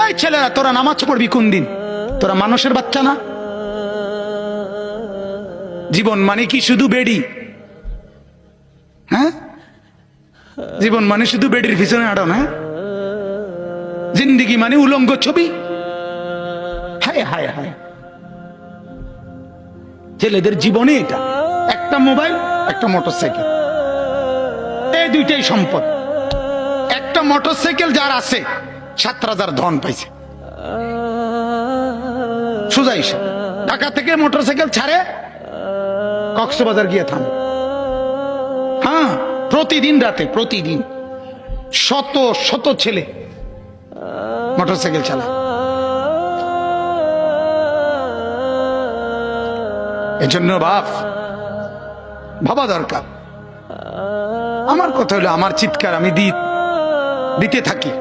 এই ছেলেরা তোরা নামাজ পড়বি কোন দিন? তোরা মানুষের বাচ্চা না? জীবন মানে কি শুধু বেডি? হ্যাঁ, জীবন মানে শুধু বেডির পিছনে আড়ো না? জিন্দিগি মানে উলঙ্গ ছবি? হায় হায় হায়, ছেলেদের জীবনে এটা একটা মোবাইল, একটা মোটরসাইকেল, এই দুইটাই সম্পদ। একটা মোটরসাইকেল যার আছে 7,000 ধন পাইছে। সোজা হিসাব, ঢাকা থেকে মোটরসাইকেল ছাড়ে কক্সবাজার গিয়ে থামে। হ্যাঁ, প্রতিদিন রাতে, প্রতিদিন শত শত ছেলে মোটরসাইকেল চালায়। এজন্য ভাবা দরকার। আমার কথা হলো, আমার চিৎকার আমি দিতে থাকি।